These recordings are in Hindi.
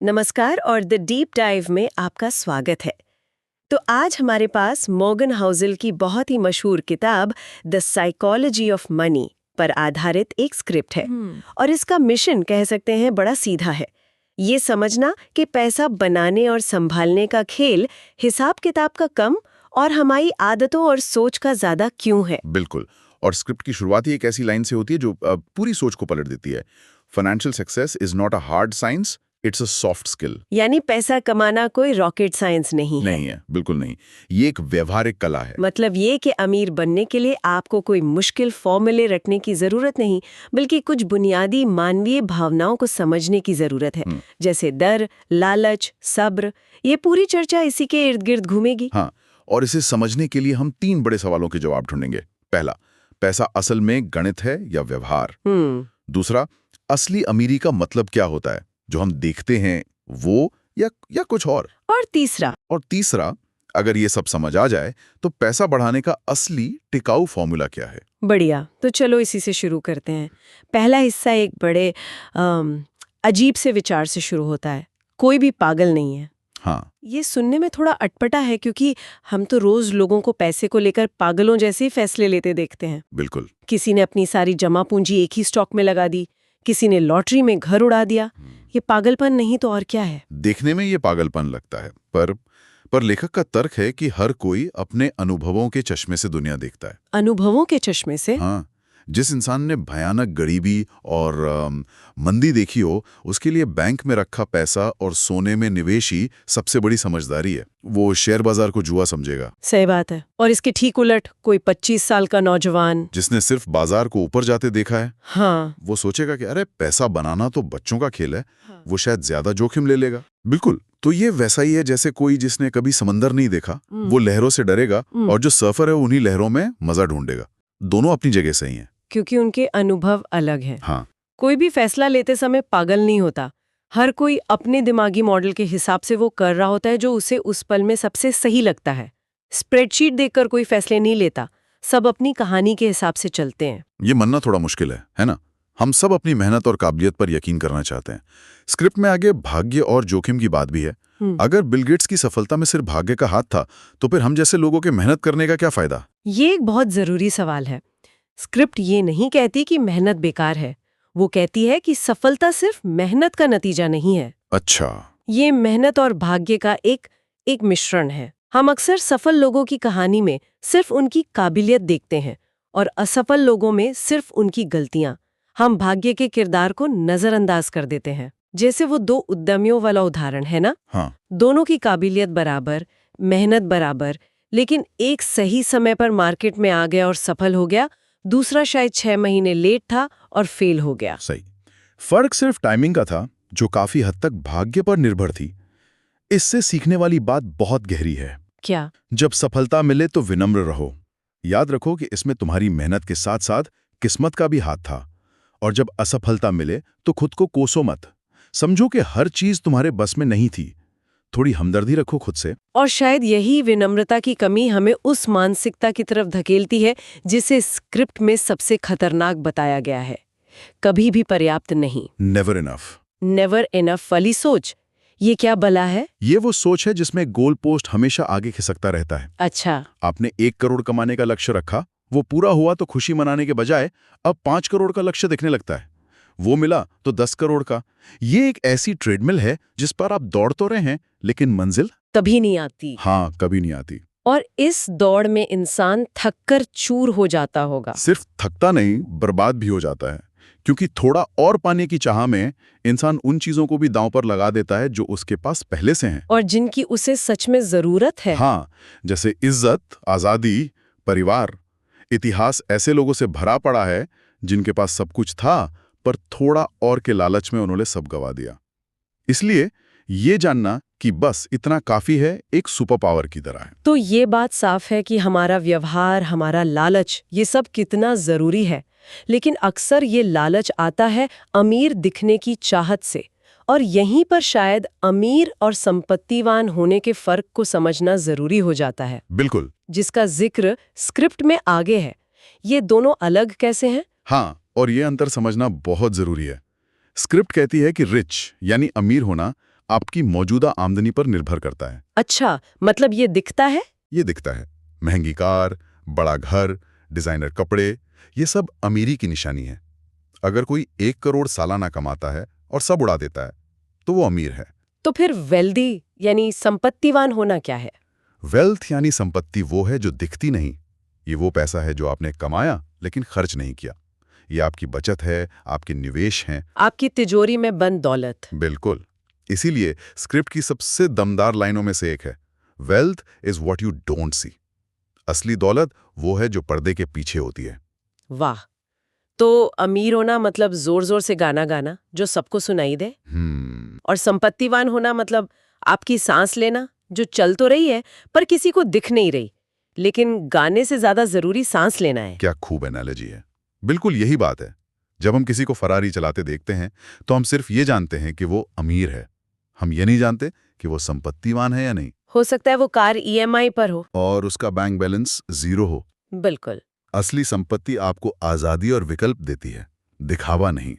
नमस्कार और द डीप डाइव में आपका स्वागत है। तो आज हमारे पास मॉर्गन हाउसेल की बहुत ही मशहूर किताब द साइकोलॉजी ऑफ मनी पर आधारित एक स्क्रिप्ट है और इसका मिशन कह सकते हैं बड़ा सीधा है। ये समझना कि पैसा बनाने और संभालने का खेल हिसाब किताब का कम और हमारी आदतों और सोच का ज्यादा क्यों है। बिल्कुल। और स्क्रिप्ट की शुरुआत ही एक ऐसी लाइन से होती है जो पूरी सोच को पलट देती है। Financial success is not a hard science, it's a soft skill. यानी पैसा कमाना कोई रॉकेट साइंस नहीं है, बिल्कुल नहीं। ये एक व्यवहारिक कला है। मतलब ये कि अमीर बनने के लिए आपको कोई मुश्किल फॉर्मूले रटने की जरूरत नहीं, बल्कि कुछ बुनियादी मानवीय भावनाओं को समझने की जरूरत है, जैसे डर, लालच, सब्र। ये पूरी चर्चा इसी के इर्द गिर्द घूमेगी। हाँ, और इसे समझने के लिए हम 3 बड़े सवालों के जवाब ढूंढेंगे। पहला, पैसा असल में गणित है या व्यवहार? दूसरा, असली अमीरी का मतलब क्या होता है, जो हम देखते हैं वो या कुछ और? और तीसरा, अगर ये सब समझ आ जाए तो पैसा बढ़ाने का असली टिकाऊ फॉर्मूला क्या है? बढ़िया, तो चलो इसी से शुरू करते हैं। पहला हिस्सा एक बड़े अजीब से विचार से शुरू होता है, कोई भी पागल नहीं है। हाँ, ये सुनने में थोड़ा अटपटा है क्योंकि हम तो रोज लोगों को पैसे को लेकर पागलों जैसे ही फैसले लेते देखते हैं। बिल्कुल। किसी ने अपनी सारी जमा पूंजी एक ही स्टॉक में लगा दी, किसी ने लॉटरी में घर उड़ा दिया। ये पागलपन नहीं तो और क्या है? देखने में ये पागलपन लगता है, पर लेखक का तर्क है कि हर कोई अपने अनुभवों के चश्मे से दुनिया देखता है। अनुभवों के चश्मे से? हाँ, जिस इंसान ने भयानक गरीबी और मंदी देखी हो, उसके लिए बैंक में रखा पैसा और सोने में निवेश ही सबसे बड़ी समझदारी है। वो शेयर बाजार को जुआ समझेगा। सही बात है। और इसके ठीक उलट कोई 25 साल का नौजवान जिसने सिर्फ बाजार को ऊपर जाते देखा है, हाँ, वो सोचेगा कि अरे पैसा बनाना तो बच्चों का खेल है, वो शायद ज्यादा जोखिम ले लेगा। बिल्कुल। तो ये वैसा ही है जैसे कोई जिसने कभी समंदर नहीं देखा, वो लहरों से डरेगा, और जो सर्फर है उन्हीं लहरों में मजा ढूंढेगा। दोनों अपनी जगह सही हैं, क्योंकि उनके अनुभव अलग हैं। हाँ। कोई भी फैसला लेते समय पागल नहीं होता। हर कोई अपने दिमागी मॉडल के हिसाब से वो कर रहा होता है जो उसे उस पल में सबसे सही लगता है। स्प्रेडशीट देखकर कोई फैसले नहीं लेता, सब अपनी कहानी के हिसाब से चलते हैं। ये मानना थोड़ा मुश्किल है ना? हम सब अपनी मेहनत और काबिलियत पर यकीन करना चाहते हैं। स्क्रिप्ट में आगे भाग्य और जोखिम की बात भी है। अगर बिल गेट्स की सफलता में सिर्फ भाग्य का हाथ था, तो फिर हम जैसे लोगों के मेहनत करने का क्या फायदा? ये एक बहुत जरूरी सवाल है। स्क्रिप्ट ये नहीं कहती कि मेहनत बेकार है, वो कहती है कि सफलता सिर्फ मेहनत का नतीजा नहीं है। अच्छा। ये मेहनत और भाग्य का एक मिश्रण है। हम अक्सर सफल लोगों की कहानी में सिर्फ उनकी काबिलियत देखते हैं और असफल लोगों में सिर्फ उनकी गलतियां। हम भाग्य के किरदार को नजरअंदाज कर देते हैं। जैसे वो 2 उद्यमियों वाला उदाहरण है ना? हाँ। दोनों की काबिलियत बराबर, मेहनत बराबर, लेकिन एक सही समय पर मार्केट में आ गया और सफल हो गया, दूसरा शायद 6 महीने लेट था और फेल हो गया। सही। फर्क सिर्फ टाइमिंग का था, जो काफी हद तक भाग्य पर निर्भर थी। इससे सीखने वाली बात बहुत गहरी है। क्या? जब सफलता मिले तो विनम्र रहो। याद रखो कि इसमें तुम्हारी मेहनत के साथ साथ किस्मत का भी हाथ था। और जब असफलता मिले तो खुद को कोसो मत। समझो कि हर चीज तुम्हारे बस में नहीं थी। थोड़ी हमदर्दी रखो खुद से। और शायद यही विनम्रता की कमी हमें उस मानसिकता की तरफ धकेलती है जिसे स्क्रिप्ट में सबसे खतरनाक बताया गया है। कभी भी पर्याप्त नहीं। Never enough. नेवर इनफ वाली सोच, ये क्या बला है? ये वो सोच है जिसमें गोल पोस्ट हमेशा आगे खिसकता रहता है। अच्छा। आपने 1 करोड़ कमाने का लक्ष्य रखा, वो पूरा हुआ तो खुशी मनाने के बजाय अब 5 करोड़ का लक्ष्य दिखने लगता है। वो मिला तो 10 करोड़ का। ये एक ऐसी ट्रेडमिल है जिस पर आप दौड़ तो रहे हैं, लेकिन मंजिल कभी नहीं आती। हाँ, कभी नहीं आती। और इस दौड़ में इंसान थककर चूर हो जाता होगा। सिर्फ थकता नहीं, बर्बाद भी हो जाता है, क्योंकि थोड़ा और पाने की चाह में इंसान उन चीजों को भी दांव पर लगा देता है जो उसके पास पहले से हैं और जिनकी उसे सच में जरूरत है। हाँ, जैसे इज्जत, आजादी, परिवार। इतिहास ऐसे लोगों से भरा पड़ा है जिनके पास सब कुछ था, पर थोड़ा और के लालच में उन्होंने सब गवा दिया। इसलिए ये जानना कि बस इतना काफी है एक सुपर पावर की तरह है। तो ये बात साफ है कि हमारा व्यवहार, हमारा लालच, ये सब कितना जरूरी है। लेकिन अक्सर ये लालच आता है अमीर दिखने की चाहत से, और यहीं पर शायद अमीर और संपत्तिवान होने के फर्क को समझना जरूरी हो जाता है। बिल्कुल। जिसका जिक्र स्क्रिप्ट में आगे है। ये दोनों अलग कैसे हैं? हाँ, और ये अंतर समझना बहुत जरूरी है। स्क्रिप्ट कहती है कि रिच यानी अमीर होना आपकी मौजूदा आमदनी पर निर्भर करता है। अच्छा, मतलब ये दिखता है? ये दिखता है। महंगी कार, बड़ा घर, डिजाइनर कपड़े, ये सब अमीरी की निशानी है। अगर कोई 1 करोड़ सालाना कमाता है और सब उड़ा देता है, तो वो अमीर है। तो फिर वेल्दी यानी संपत्तिवान होना क्या है? वेल्थ यानी संपत्ति वो है जो दिखती नहीं। ये वो पैसा है जो आपने कमाया लेकिन खर्च नहीं किया। ये आपकी बचत है, आपके निवेश हैं। आपकी तिजोरी में बंद दौलत। बिल्कुल। इसीलिए स्क्रिप्ट की सबसे दमदार लाइनों में से एक है, wealth is what you don't see. असली दौलत वो है जो पर्दे के पीछे होती है। वाह! तो अमीर होना मतलब जोर जोर से गाना गाना जो सबको सुनाई दे, और संपत्तिवान होना मतलब आपकी सांस लेना जो चल तो रही है पर किसी को दिख नहीं रही, लेकिन गाने से ज्यादा जरूरी सांस लेना है। क्या खूब एनालॉजी है। बिल्कुल यही बात है। जब हम किसी को फरारी चलाते देखते हैं तो हम सिर्फ ये जानते हैं कि वो अमीर है। हम ये नहीं जानते कि वो संपत्तिवान है या नहीं, हो सकता है वो कार ईएमआई पर हो। और उसका बैंक बैलेंस 0 हो। बिल्कुल। असली संपत्ति आपको आजादी और विकल्प देती है, दिखावा नहीं।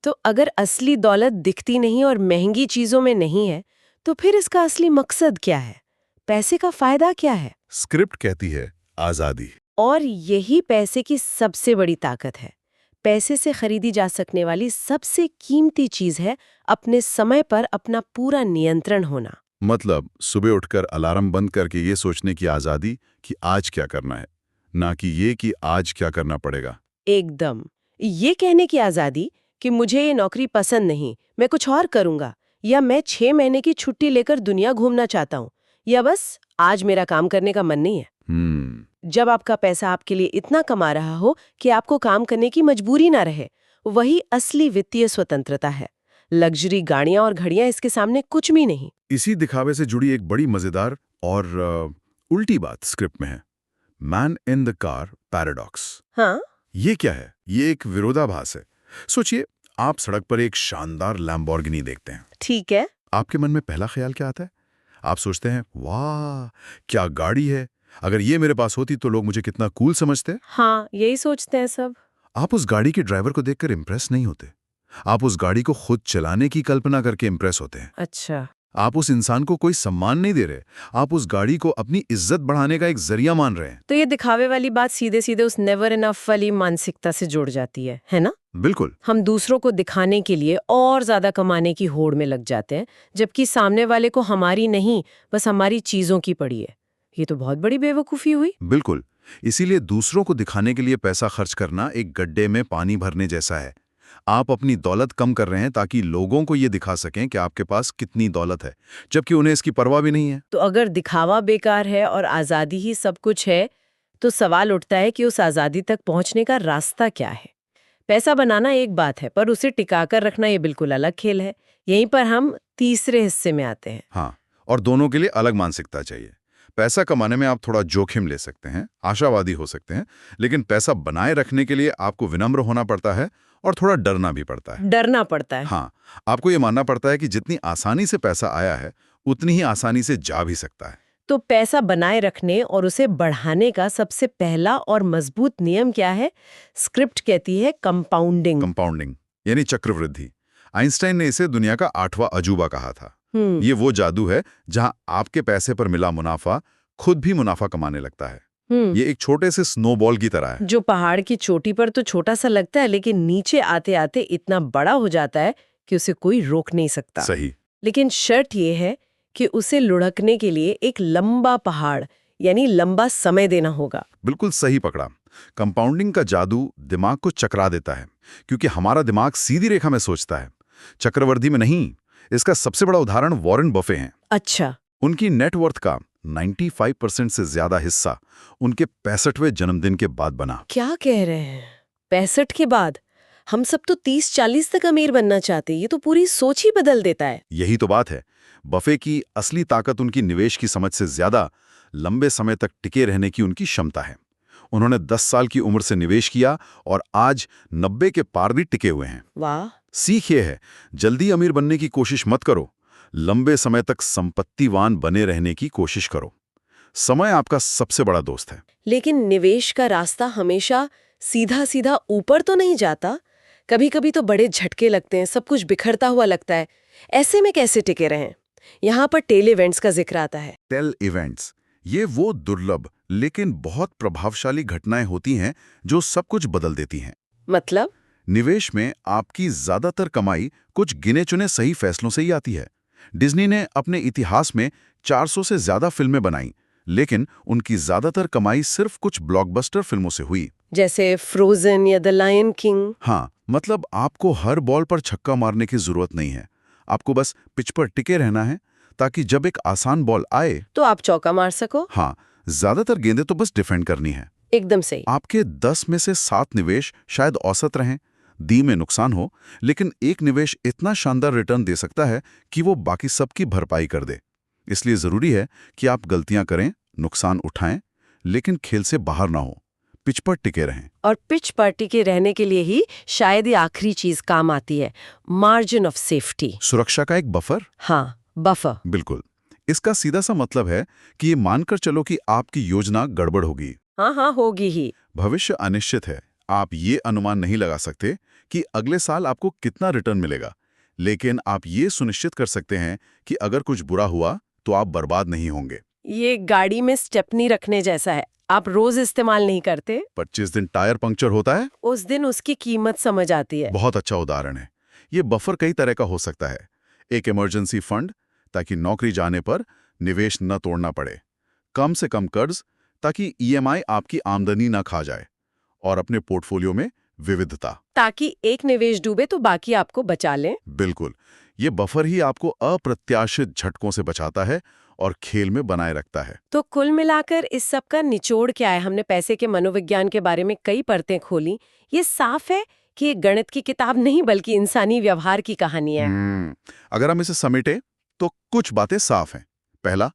तो अगर असली दौलत दिखती नहीं और महंगी चीजों में नहीं है, तो फिर इसका असली मकसद क्या है? पैसे का फायदा क्या है? स्क्रिप्ट कहती है आजादी। और यही पैसे की सबसे बड़ी ताकत है। पैसे से खरीदी जा सकने वाली सबसे कीमती चीज है अपने समय पर अपना पूरा नियंत्रण होना। मतलब सुबह उठकर अलार्म बंद करके ये सोचने की आजादी कि आज क्या करना है, ना कि ये कि आज क्या करना पड़ेगा। एकदम। ये कहने की आजादी कि मुझे ये नौकरी पसंद नहीं, मैं कुछ और करूंगा, या मैं 6 महीने की छुट्टी लेकर दुनिया घूमना चाहता हूँ, या बस आज मेरा काम करने का मन नहीं है। जब आपका पैसा आपके लिए इतना कमा रहा हो कि आपको काम करने की मजबूरी ना रहे, वही असली वित्तीय स्वतंत्रता है। लग्जरी गाड़ियां और घड़ियां इसके सामने कुछ भी नहीं। इसी दिखावे से जुड़ी एक बड़ी मजेदार और उल्टी बात स्क्रिप्ट में है, man in the car paradox. हाँ, ये क्या है? ये एक विरोधाभास है। सोचिए, आप सड़क पर एक शानदार लैम्बोर्गिनी देखते हैं। ठीक है। आपके मन में पहला ख्याल क्या आता है? आप सोचते हैं, वाह क्या गाड़ी है, अगर ये मेरे पास होती तो लोग मुझे कितना कूल समझते। हाँ, यही सोचते हैं सब। आप उस गाड़ी के ड्राइवर को देखकर इंप्रेस नहीं होते, आप उस गाड़ी को खुद चलाने की कल्पना करके इंप्रेस होते हैं। अच्छा। आप उस इंसान को कोई सम्मान नहीं दे रहे, आप उस गाड़ी को अपनी इज्जत बढ़ाने का एक जरिया मान रहे हैं। तो ये दिखावे वाली बात सीधे सीधे उस नेवर इनफ वाली मानसिकता से जुड़ जाती है ना? बिल्कुल। हम दूसरों को दिखाने के लिए और ज्यादा कमाने की होड़ में लग जाते हैं, जबकि सामने वाले को हमारी नहीं, बस हमारी चीजों की पड़ी है। ये तो बहुत बड़ी बेवकूफी हुई। बिल्कुल। इसीलिए दूसरों को दिखाने के लिए पैसा खर्च करना एक गड्ढे में पानी भरने जैसा है। आप अपनी दौलत कम कर रहे हैं ताकि लोगों को ये दिखा सकें कि आपके पास कितनी दौलत है, जबकि उन्हें इसकी परवाह भी नहीं है। तो अगर दिखावा बेकार है और आजादी ही सब कुछ है, तो सवाल उठता है कि उस आजादी तक पहुंचने का रास्ता क्या है? पैसा बनाना एक बात है, पर उसे टिकाकर रखना ये बिल्कुल अलग खेल है। यहीं पर हम तीसरे हिस्से में आते हैं। हाँ, और दोनों के लिए अलग मानसिकता चाहिए। पैसा कमाने में आप थोड़ा जोखिम ले सकते हैं, आशावादी हो सकते हैं, लेकिन पैसा बनाए रखने के लिए आपको विनम्र होना पड़ता है और थोड़ा डरना भी पड़ता है। डरना पड़ता है। हाँ, आपको ये मानना पड़ता है कि जितनी आसानी से पैसा आया है, उतनी ही आसानी से जा भी सकता है। तो पैसा बनाए रखने और उसे बढ़ाने का सबसे पहला और मजबूत नियम क्या है? स्क्रिप्ट कहती है कंपाउंडिंग। कंपाउंडिंग यानी चक्रवृद्धि। आइंस्टाइन ने इसे दुनिया का 8वां अजूबा कहा था। ये वो जादू है जहां आपके पैसे पर मिला मुनाफा खुद भी मुनाफा कमाने लगता है। ये एक छोटे से स्नोबॉल की तरह है, जो पहाड़ की चोटी पर तो छोटा सा लगता है, लेकिन नीचे आते आते इतना बड़ा हो जाता है कि उसे कोई रोक नहीं सकता। सही। लेकिन शर्त ये है कि उसे लुढ़कने के लिए एक लंबा पहाड़ यानी लंबा समय देना होगा। बिल्कुल सही पकड़ा। कंपाउंडिंग का जादू दिमाग को चकरा देता है, क्योंकि हमारा दिमाग सीधी रेखा में सोचता है, चक्रवृद्धि में नहीं। इसका सबसे बड़ा उदाहरण वॉरेन बफे हैं। अच्छा। उनकी नेटवर्थ का 95% से ज्यादा हिस्सा उनके 65वें जन्मदिन के बाद बना। क्या कह रहे हैं? 65 के बाद? हम सब तो 30-40 तक अमीर बनना चाहते हैं। ये तो पूरी सोच ही बदल देता है। यही तो बात है। बफे की असली ताकत उनकी निवेश की समझ से ज्यादा लंबे समय तक टिके रहने की उनकी क्षमता है। उन्होंने 10 साल की उम्र से निवेश किया और आज 90 के पार भी टिके हुए हैं। वाह। सीख ये है, जल्दी अमीर बनने की कोशिश मत करो, लंबे समय तक संपत्तिवान बने रहने की कोशिश करो। समय आपका सबसे बड़ा दोस्त है। लेकिन निवेश का रास्ता हमेशा सीधा सीधा ऊपर तो नहीं जाता। कभी कभी तो बड़े झटके लगते हैं, सब कुछ बिखरता हुआ लगता है। ऐसे में कैसे टिके रहें? यहाँ पर टेल इवेंट्स का जिक्र आता है। टेल इवेंट्स, ये वो दुर्लभ लेकिन बहुत प्रभावशाली घटनाएं होती हैं जो सब कुछ बदल देती हैं। मतलब? निवेश में आपकी ज्यादातर कमाई कुछ गिने चुने सही फैसलों से ही आती है। डिज्नी ने अपने इतिहास में 400 से ज्यादा फिल्में बनाई, लेकिन उनकी ज्यादातर कमाई सिर्फ कुछ ब्लॉकबस्टर फिल्मों से हुई। जैसे फ्रोजन या द लायन किंग। हाँ, मतलब आपको हर बॉल पर छक्का मारने की जरूरत नहीं है। आपको बस पिच पर टिके रहना है, ताकि जब एक आसान बॉल आए तो आप चौका मार सको। हाँ, ज्यादातर गेंदें तो बस डिफेंड करनी है। एकदम सही। आपके 10 में से 7 निवेश शायद औसत रहें, दी में नुकसान हो, लेकिन एक निवेश इतना शानदार रिटर्न दे सकता है कि वो बाकी सबकी भरपाई कर दे। इसलिए जरूरी है कि आप गलतियां करें, नुकसान उठाएं, लेकिन खेल से बाहर ना हो, पिच पर टिके रहें। और पिच पर टिके रहने के लिए ही शायद ये आखिरी चीज काम आती है, मार्जिन ऑफ सेफ्टी। सुरक्षा का एक बफर। हाँ, बफर। बिल्कुल। इसका सीधा सा मतलब है कि ये मानकर चलो कि आपकी योजना गड़बड़ होगी। हाँ, होगी ही। भविष्य अनिश्चित है। आप ये अनुमान नहीं लगा सकते कि अगले साल आपको कितना रिटर्न मिलेगा, लेकिन आप ये सुनिश्चित कर सकते हैं कि अगर कुछ बुरा हुआ तो आप बर्बाद नहीं होंगे। ये गाड़ी में स्टेपनी रखने जैसा है। आप रोज इस्तेमाल नहीं करते, 25 दिन टायर पंक्चर होता है, उस दिन उसकी कीमत समझ आती है। बहुत अच्छा उदाहरण है। ये बफर कई तरह का हो सकता है। एक इमरजेंसी फंड, ताकि नौकरी जाने पर निवेश न तोड़ना पड़े। कम से कम कर्ज, ताकि ईएमआई आपकी आमदनी न खा जाए। और अपने पोर्टफोलियो में विविधता, ताकि एक निवेश डूबे तो बाकी आपको बचा लें। बिल्कुल। ये बफर ही आपको अप्रत्याशित झटकों से बचाता है और खेल में बनाए रखता है। तो कुल मिलाकर इस सब का निचोड़ क्या है? हमने पैसे के मनोविज्ञान के बारे में कई परतें खोली। ये साफ है कि ये गणित की किताब नहीं बल्कि इंसानी व्यवहार की कहानी है। अगर हम इसे समेटे तो कुछ बातें साफ हैं। पहला,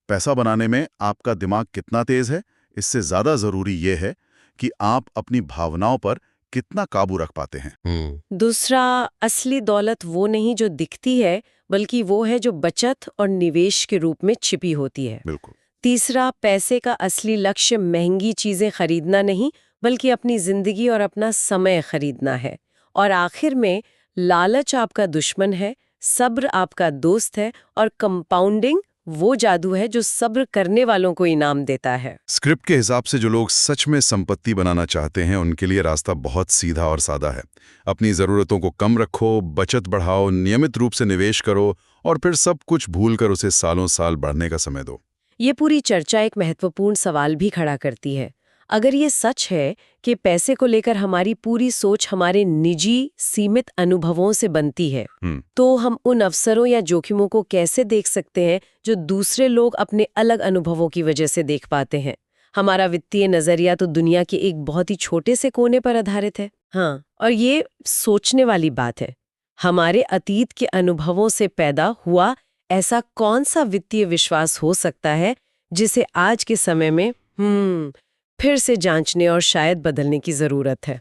पैसा बनाने में आपका दिमाग कितना तेज है, इससे ज्यादा जरूरी यह है कि आप अपनी भावनाओं पर कितना काबू रख पाते हैं। दूसरा, असली दौलत वो नहीं जो दिखती है, बल्कि वो है जो बचत और निवेश के रूप में छिपी होती है। बिल्कुल। तीसरा, पैसे का असली लक्ष्य महंगी चीजें खरीदना नहीं, बल्कि अपनी जिंदगी और अपना समय खरीदना है। और आखिर में, लालच आपका दुश्मन है, सब्र आपका दोस्त है, और कंपाउंडिंग वो जादू है जो सब्र करने वालों को इनाम देता है। स्क्रिप्ट के हिसाब से जो लोग सच में संपत्ति बनाना चाहते हैं, उनके लिए रास्ता बहुत सीधा और सादा है। अपनी ज़रूरतों को कम रखो, बचत बढ़ाओ, नियमित रूप से निवेश करो और फिर सब कुछ भूलकर उसे सालों साल बढ़ने का समय दो। ये पूरी चर्चा एक महत्वपूर्ण सवाल भी खड़ा करती है। अगर ये सच है कि पैसे को लेकर हमारी पूरी सोच हमारे निजी सीमित अनुभवों से बनती है, तो हम उन अवसरों या जोखिमों को कैसे देख सकते हैं जो दूसरे लोग अपने अलग अनुभवों की वजह से देख पाते हैं? हमारा वित्तीय नजरिया तो दुनिया के एक बहुत ही छोटे से कोने पर आधारित है। हाँ, और ये सोचने वाली बात है, हमारे अतीत के अनुभवों से पैदा हुआ ऐसा कौन सा वित्तीय विश्वास हो सकता है जिसे आज के समय में फिर से जांचने और शायद बदलने की जरूरत है।